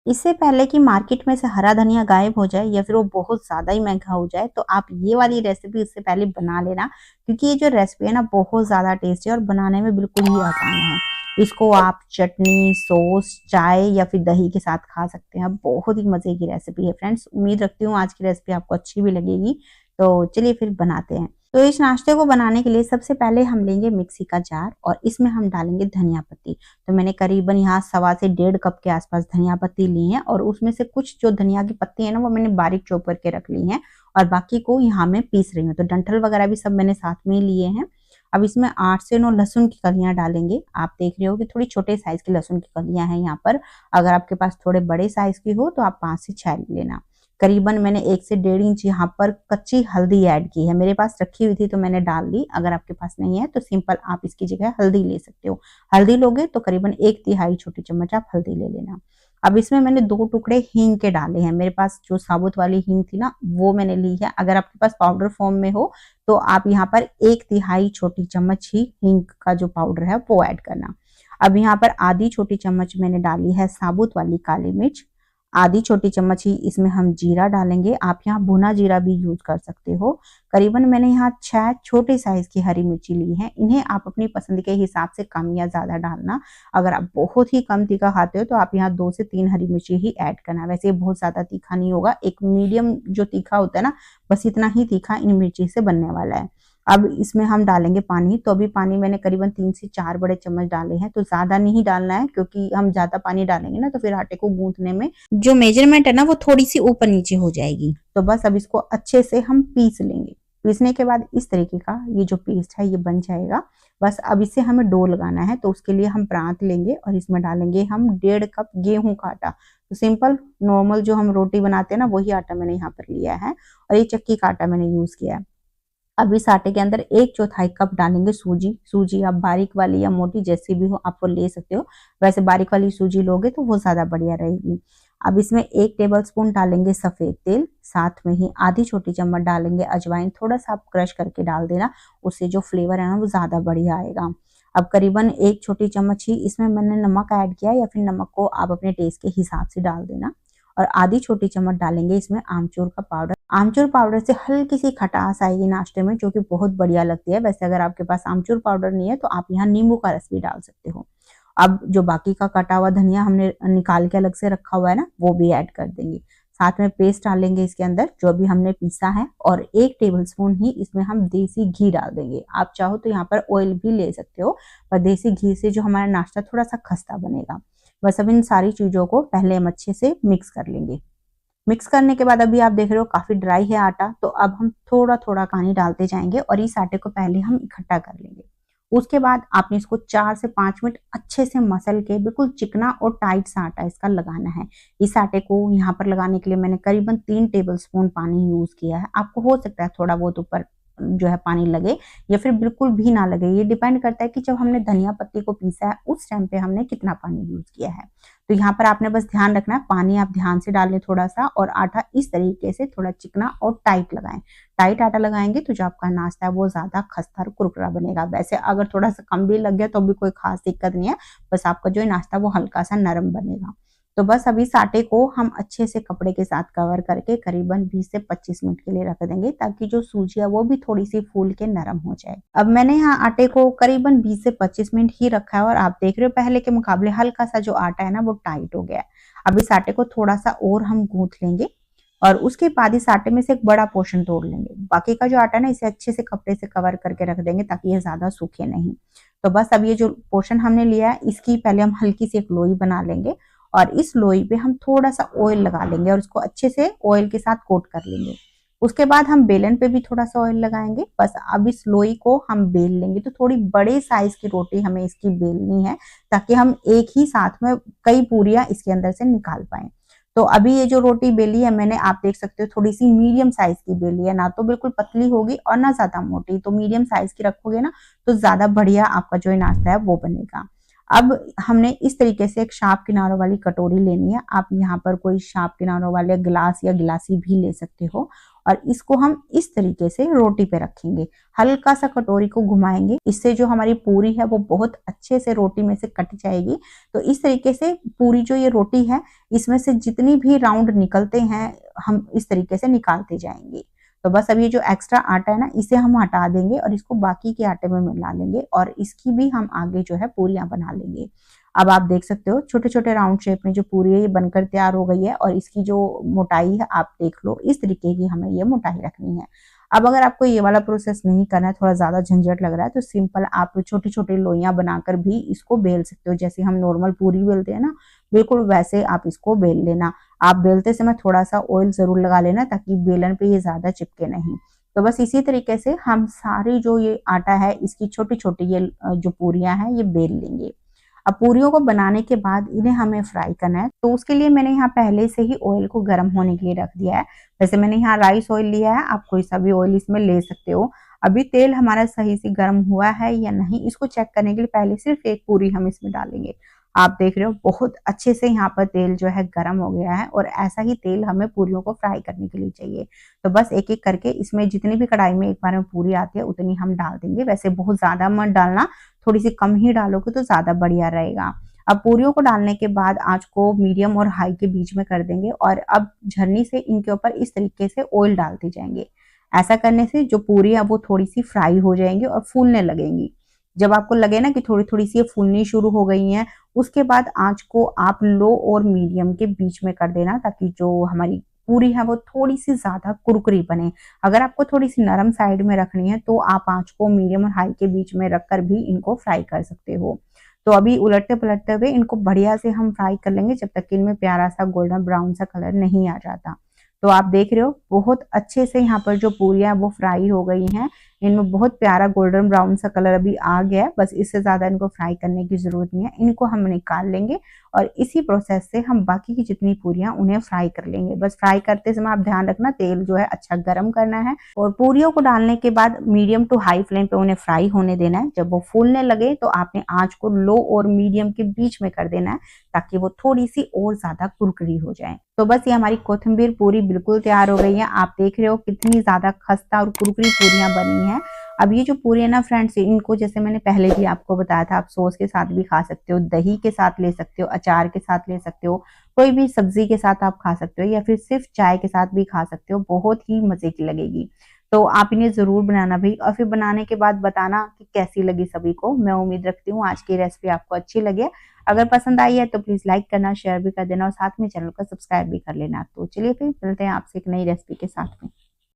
इससे पहले कि मार्केट में से हरा धनिया गायब हो जाए या फिर वो बहुत ज़्यादा ही महँगा हो जाए, तो आप ये वाली रेसिपी उससे पहले बना लेना, क्योंकि ये जो रेसिपी है ना बहुत ज़्यादा टेस्टी है और बनाने में बिल्कुल ही आसान है। इसको आप चटनी, सॉस, चाय या फिर दही के साथ खा सकते हैं। बहुत ही मज़े की रेसिपी है फ्रेंड्स। उम्मीद रखती हूँ आज की रेसिपी आपको अच्छी भी लगेगी। तो चलिए फिर बनाते हैं। तो इस नाश्ते को बनाने के लिए सबसे पहले हम लेंगे मिक्सी का जार और इसमें हम डालेंगे धनिया पत्ती। तो मैंने करीबन यहाँ 1.25 से 1.5 कप के आसपास धनिया पत्ती ली है और उसमें से कुछ जो धनिया की पत्ती है ना वो मैंने बारीक चॉप करके रख ली है और बाकी को यहाँ मैं पीस रही हूँ। तो डंठल वगैरह भी सब मैंने साथ में लिए हैं। अब इसमें 8 से 9 लहसुन की कलियां डालेंगे। आप देख रहे हो कि थोड़ी छोटे साइज की लहसुन की कलियां हैं यहाँ पर। अगर आपके पास थोड़े बड़े साइज की हो तो आप 5 से 6 ले लेना। करीबन मैंने 1 से 1.5 इंच यहाँ पर कच्ची हल्दी ऐड की है। मेरे पास रखी हुई थी तो मैंने डाल ली। अगर आपके पास नहीं है तो सिंपल आप इसकी जगह हल्दी ले सकते हो। हल्दी लोगे तो करीबन 1/3 छोटी चम्मच आप हल्दी ले लेना। अब इसमें मैंने 2 टुकड़े हींग के डाले हैं। मेरे पास जो साबुत वाली हींग थी ना वो मैंने ली है। अगर आपके पास पाउडर फॉर्म में हो तो आप यहाँ पर 1/3 छोटी चम्मच ही हींग का जो पाउडर है वो ऐड करना। अब यहाँ पर आधी छोटी चम्मच मैंने डाली है साबुत वाली काली मिर्च। आधी छोटी चम्मच ही इसमें हम जीरा डालेंगे। आप यहाँ भुना जीरा भी यूज कर सकते हो। करीबन मैंने यहाँ 6 छोटे साइज की हरी मिर्ची ली है। इन्हें आप अपनी पसंद के हिसाब से कम या ज्यादा डालना। अगर आप बहुत ही कम तीखा खाते हो तो आप यहाँ 2 से 3 हरी मिर्ची ही ऐड करना। वैसे बहुत ज्यादा तीखा नहीं होगा, एक मीडियम जो तीखा होता है ना बस इतना ही तीखा इन मिर्ची से बनने वाला है। अब इसमें हम डालेंगे पानी। तो अभी पानी मैंने करीबन 3 से 4 बड़े चम्मच डाले हैं। तो ज्यादा नहीं डालना है क्योंकि हम ज्यादा पानी डालेंगे ना तो फिर आटे को गूंथने में जो मेजरमेंट है ना वो थोड़ी सी ऊपर नीचे हो जाएगी। तो बस अब इसको अच्छे से हम पीस लेंगे। पीसने के बाद इस तरीके का ये जो पेस्ट है ये बन जाएगा। बस अब इसे हमें डो लगाना है। तो उसके लिए हम प्रांत लेंगे और इसमें डालेंगे हम 1.5 कप गेहूं का आटा। तो सिंपल नॉर्मल जो हम रोटी बनाते हैं ना वही आटा मैंने यहाँ पर लिया है और ये चक्की का आटा मैंने यूज किया है। अब इस आटे के अंदर 1/4 कप डालेंगे सूजी। सूजी आप बारीक वाली या मोटी जैसी भी हो आप वो ले सकते हो। वैसे बारीक वाली सूजी लोगे तो वो ज्यादा बढ़िया रहेगी। अब इसमें 1 टेबलस्पून डालेंगे सफेद तेल। साथ में ही आधी छोटी चम्मच डालेंगे अजवाइन। थोड़ा सा आप क्रश करके डाल देना, उससे जो फ्लेवर है ना वो ज्यादा बढ़िया आएगा। अब करीबन 1 छोटी चम्मच ही इसमें मैंने नमक ऐड किया या फिर नमक को आप अपने टेस्ट के हिसाब से डाल देना। और आधी छोटी चम्मच डालेंगे इसमें आमचूर का पाउडर। आमचूर पाउडर से हल्की सी खटास आएगी नाश्ते में जो कि बहुत बढ़िया लगती है। वैसे अगर आपके पास आमचूर पाउडर नहीं है तो आप यहाँ नींबू का रस भी डाल सकते हो। अब जो बाकी का कटा हुआ धनिया हमने निकाल के अलग से रखा हुआ है ना वो भी ऐड कर देंगे। साथ में पेस्ट डालेंगे इसके अंदर जो अभी हमने पीसा है और 1 टेबलस्पून ही इसमें हम देसी घी डाल देंगे। आप चाहो तो यहाँ पर ऑयल भी ले सकते हो पर देसी घी से जो हमारा नाश्ता थोड़ा सा खस्ता बनेगा। बस अब इन सारी चीजों को पहले हम अच्छे से मिक्स कर लेंगे। मिक्स करने के बाद अभी आप देख रहे हो काफी ड्राई है आटा। तो अब हम थोड़ा थोड़ा पानी डालते जाएंगे और इस आटे को पहले हम इकट्ठा कर लेंगे। उसके बाद आपने इसको 4 से 5 मिनट अच्छे से मसल के बिल्कुल चिकना और टाइट सा आटा इसका लगाना है। इस आटे को यहाँ पर लगाने के लिए मैंने करीबन 3 टेबलस्पून पानी यूज किया है। आपको हो सकता है थोड़ा बहुत ऊपर जो है पानी लगे या फिर बिल्कुल भी ना लगे। ये डिपेंड करता है कि जब हमने धनिया पत्ती को पीसा है उस टाइम पे हमने कितना पानी यूज किया है। तो यहाँ पर आपने बस ध्यान रखना है पानी आप ध्यान से डालें थोड़ा सा और आटा इस तरीके से थोड़ा चिकना और टाइट लगाएं। टाइट आटा लगाएंगे तो जो आपका नाश्ता है वो ज्यादा खस्ता और कुरकुरा बनेगा। वैसे अगर थोड़ा सा कम भी लग गया तो भी कोई खास दिक्कत नहीं है, बस आपका जो नाश्ता वो हल्का सा नरम बनेगा। तो बस अभी इस आटे को हम अच्छे से कपड़े के साथ कवर करके करीबन 20 से 25 मिनट के लिए रख देंगे ताकि जो सूजी है वो भी थोड़ी सी फूल के नरम हो जाए। अब मैंने यहाँ आटे को करीबन 20 से 25 मिनट ही रखा है और आप देख रहे हो पहले के मुकाबले हल्का सा जो आटा है ना वो टाइट हो गया है। अब इस आटे को थोड़ा सा और हम गूंथ लेंगे और उसके बाद इस आटे में से एक बड़ा पोर्शन तोड़ लेंगे। बाकी का जो आटा है ना इसे अच्छे से कपड़े से कवर करके रख देंगे ताकि ये ज्यादा सूखे नहीं। तो बस अब ये जो पोर्शन हमने लिया है इसकी पहले हम हल्की सी एक लोई बना लेंगे और इस लोई पे हम थोड़ा सा ऑयल लगा लेंगे और उसको अच्छे से ऑयल के साथ कोट कर लेंगे। उसके बाद हम बेलन पे भी थोड़ा सा ऑयल लगाएंगे। बस अब इस लोई को हम बेल लेंगे। तो थोड़ी बड़े साइज की रोटी हमें इसकी बेलनी है ताकि हम एक ही साथ में कई पूरियां इसके अंदर से निकाल पाए। तो अभी ये जो रोटी बेली है मैंने आप देख सकते हो थोड़ी सी मीडियम साइज की बेली है, ना तो बिल्कुल पतली होगी और ना ज्यादा मोटी। तो मीडियम साइज की रखोगे ना तो ज्यादा बढ़िया आपका जो नाश्ता है वो बनेगा। अब हमने इस तरीके से एक शार्प किनारों वाली कटोरी लेनी है। आप यहाँ पर कोई शार्प किनारों वाले गिलास या गिलासी भी ले सकते हो और इसको हम इस तरीके से रोटी पे रखेंगे, हल्का सा कटोरी को घुमाएंगे, इससे जो हमारी पूरी है वो बहुत अच्छे से रोटी में से कट जाएगी। तो इस तरीके से पूरी जो ये रोटी है, इसमें से जितनी भी राउंड निकलते हैं हम इस तरीके से निकालते जाएंगे। तो बस अब ये जो एक्स्ट्रा आटा है ना, इसे हम हटा देंगे और इसको बाकी के आटे में मिला लेंगे और इसकी भी हम आगे जो है पूरियां बना लेंगे। अब आप देख सकते हो छोटे छोटे राउंड शेप में जो पूरी है ये बनकर तैयार हो गई है और इसकी जो मोटाई है आप देख लो, इस तरीके की हमें ये मोटाई रखनी है। अब अगर आपको ये वाला प्रोसेस नहीं करना है, थोड़ा ज्यादा झंझट लग रहा है, तो सिंपल आप छोटी छोटी लोइयां बनाकर भी इसको बेल सकते हो। जैसे हम नॉर्मल पूरी बेलते हैं ना, बिल्कुल वैसे आप इसको बेल लेना। आप बेलते समय थोड़ा सा ऑयल जरूर लगा लेना ताकि बेलन पे ये ज्यादा चिपके नहीं। तो बस इसी तरीके से हम सारी जो ये आटा है इसकी छोटी छोटी ये जो पूरियां हैं ये बेल लेंगे। अब पूरियों को बनाने के बाद इन्हें हमें फ्राई करना है, तो उसके लिए मैंने यहाँ पहले से ही ऑयल को गर्म होने के लिए रख दिया है। वैसे मैंने यहाँ राइस ऑयल लिया है, आप कोई सा भी ऑयल इसमें ले सकते हो। अभी तेल हमारा सही से गर्म हुआ है या नहीं, इसको चेक करने के लिए पहले सिर्फ एक पूरी हम इसमें डालेंगे। आप देख रहे हो बहुत अच्छे से यहाँ पर तेल जो है गर्म हो गया है और ऐसा ही तेल हमें पूरियों को फ्राई करने के लिए चाहिए। तो बस एक एक करके इसमें जितनी भी कढ़ाई में एक बार में पूरी आती है उतनी हम डाल देंगे। वैसे बहुत ज्यादा मत डालना, थोड़ी सी कम ही डालोगे तो ज्यादा बढ़िया रहेगा। अब पूरियों को डालने के बाद आंच को मीडियम और हाई के बीच में कर देंगे और अब झरनी से इनके ऊपर इस तरीके से ऑयल डालते जाएंगे। ऐसा करने से जो पूरी है वो थोड़ी सी फ्राई हो जाएंगी और फूलने लगेंगी। जब आपको लगे ना कि थोड़ी थोड़ी सी ये फूलनी शुरू हो गई हैं, उसके बाद आंच को आप लो और मीडियम के बीच में कर देना ताकि जो हमारी पूरी है वो थोड़ी सी ज्यादा कुरकुरी बने। अगर आपको थोड़ी सी नरम साइड में रखनी है तो आप आंच को मीडियम और हाई के बीच में रखकर भी इनको फ्राई कर सकते हो। तो अभी उलटते पलटते हुए इनको बढ़िया से हम फ्राई कर लेंगे जब तक कि इनमें प्यारा सा गोल्डन ब्राउन सा कलर नहीं आ जाता। तो आप देख रहे हो बहुत अच्छे से यहाँ पर जो पूरियां वो फ्राई हो गई हैं, इनमें बहुत प्यारा गोल्डन ब्राउन सा कलर अभी आ गया है। बस इससे ज्यादा इनको फ्राई करने की जरूरत नहीं है, इनको हम निकाल लेंगे और इसी प्रोसेस से हम बाकी की जितनी पूरियां उन्हें फ्राई कर लेंगे। बस फ्राई करते समय आप ध्यान रखना तेल जो है अच्छा गर्म करना है और पूरियों को डालने के बाद मीडियम टू हाई फ्लेम पे उन्हें फ्राई होने देना है। जब वो फूलने लगे तो आपने आंच को लो और मीडियम के बीच में कर देना है ताकि वो थोड़ी सी और ज्यादा कुरकुरी हो जाए। तो बस ये हमारी कोथिंबीर पूरी बिल्कुल तैयार हो गई है। आप देख रहे हो कितनी ज्यादा खस्ता और कुरकुरी पूरियां बनी हैं। अब ये जो पूरी है ना फ्रेंड्स, इनको जैसे मैंने पहले भी आपको बताया था, आप सॉस के साथ भी खा सकते हो, दही के साथ ले सकते हो, अचार के साथ ले सकते हो, कोई भी सब्जी के साथ आप खा सकते हो या फिर सिर्फ चाय के साथ भी खा सकते हो, बहुत ही मजे की लगेगी। तो आप इन्हें जरूर बनाना भाई और फिर बनाने के बाद बताना कि कैसी लगी सभी को। मैं उम्मीद रखती हूँ आज की रेसिपी आपको अच्छी लगे। अगर पसंद आई है तो प्लीज लाइक करना, शेयर भी कर देना और साथ में चैनल को सब्सक्राइब भी कर लेना। तो चलिए फिर मिलते हैं आपसे एक नई रेसिपी के साथ में।